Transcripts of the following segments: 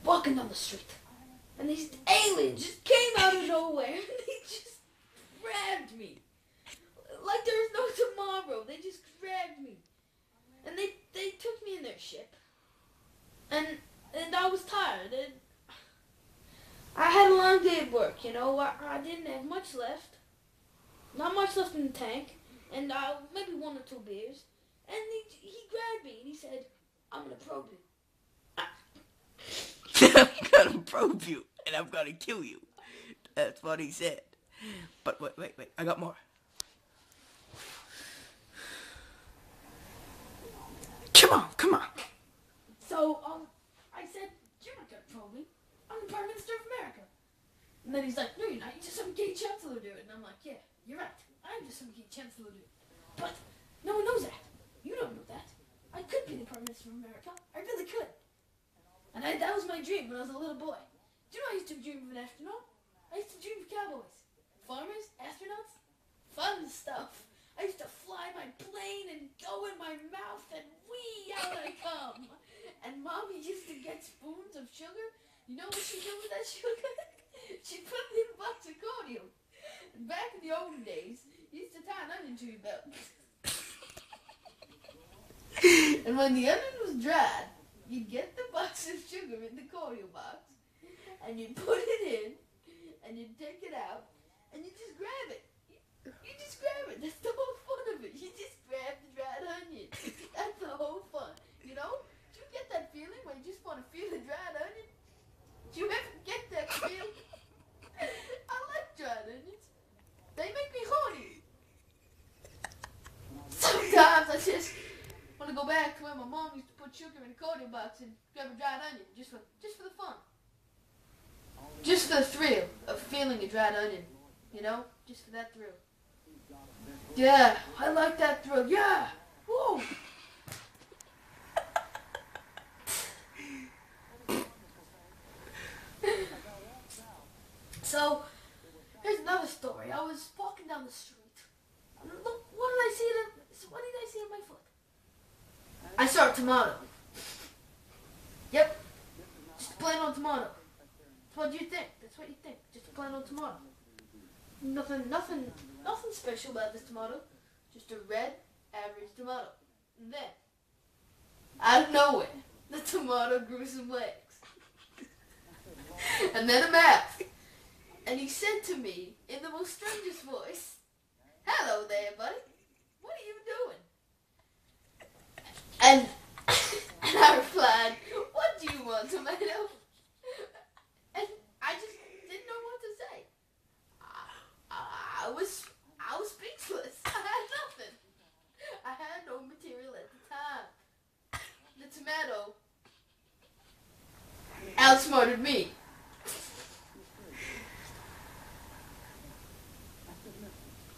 walking down the street, and these aliens just came out of nowhere, and they just grabbed me. Like there was no tomorrow. They just grabbed me. And they took me in their ship. And I was tired. And I had a long day at work, you know. I didn't have much left. Not much left in the tank. And maybe 1 or 2 beers. And he grabbed me and he said, I'm going to probe you. I'm gonna probe you and I'm gonna kill you. That's what he said. But wait, I got more. Come on. So, I said, you're not gonna probe me. I'm the Prime Minister of America. And then he's like, no, you're not. You're just some gay chancellor dude. And I'm like, yeah, you're right. I'm just some gay chancellor dude. But no one knows that. You don't know that. I could be the Prime Minister of America. I really could. And that was my dream when I was a little boy. Do you know I used to dream of an astronaut? I used to dream of cowboys, farmers, astronauts, fun stuff. I used to fly my plane and go in my mouth and wee, out I come. And Mommy used to get spoons of sugar. You know what she did with that sugar? She put it in a box of cordial. And back in the olden days, you used to tie an onion to your belt. And when the onion was dried, you'd get the box of sugar in the cordial box, and you'd put it in, and you'd take it out, and you just grab it. You just grab it. That's the whole fun of it. You just grab the dried onion. That's the whole fun. You know? Do you get that feeling when you just want to feel the dried onion? Do you ever get that feeling? I like dried onions. They make me horny. Sometimes I just want to go back to where my mom used to put sugar in a cordial box and grab a dried onion just for the fun. Just for the thrill of feeling a dried onion. You know? Just for that thrill. Yeah, I like that thrill. Yeah! Woo! So, here's another story. I was walking down the street. Look, what did I see in my foot? I saw a tomato. Yep. Just a plain old tomato. What do you think? That's what you think. Just a plain old tomato. Nothing special about this tomato. Just a red, average tomato. And then, out of nowhere, the tomato grew some legs. And then a mouth. And he said to me, in the most strangest voice, hello there, buddy. What are you doing? And I replied, what do you want, tomato? And I just didn't know what to say. I was speechless. I had nothing. I had no material at the time. The tomato outsmarted me.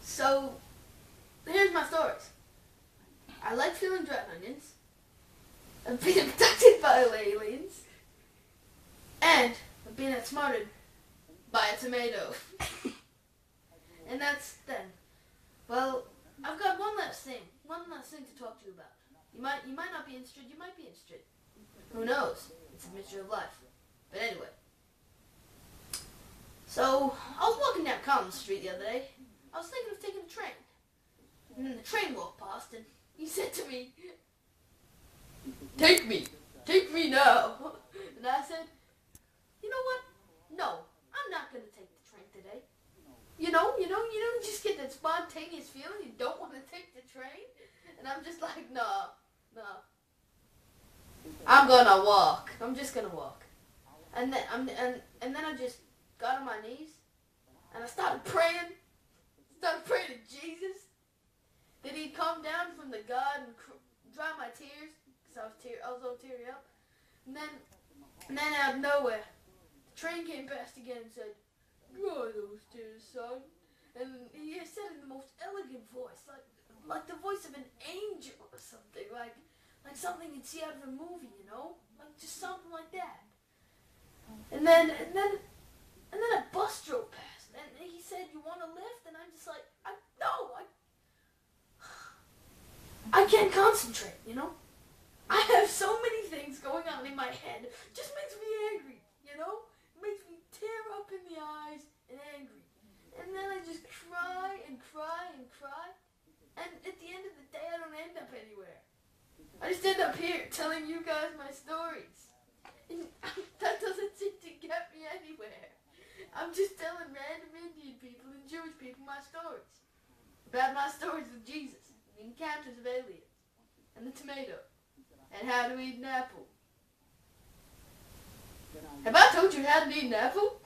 So, here's my stories. I like feeling dried onions. I'm being abducted by aliens. And I'm being outsmarted by a tomato. And that's then. Well, I've got one last thing to talk to you about. You might not be interested, you might be interested. Who knows? It's a mystery of life. But anyway. So, I was walking down Collins Street the other day. I was thinking of taking a train. And then the train walked past and he said to me, take me now. And I said, you know what? No, I'm not going to take the train today. You don't just get that spontaneous feeling you don't want to take the train. And I'm just like, no. I'm gonna walk. I'm just gonna walk. And then I just got on my knees and I started praying. To Jesus that he'd come down from the God and dry my tears because I was all teary up. And then out of nowhere, the train came past again and said, "Dry those tears, son." And he said it in the most elegant voice, like the voice of an angel or something, like something you'd see out of a movie, you know, like just something like that. And then a bus drove past, and he said, "You want a lift?" And I'm just like, no, I can't concentrate, you know. I have so many things going on in my head. It just makes me angry. telling you guys my stories. And that doesn't seem to get me anywhere. I'm just telling random Indian people and Jewish people my stories. About my stories of Jesus, and the encounters of aliens, and the tomato, and how to eat an apple. Have I told you how to eat an apple?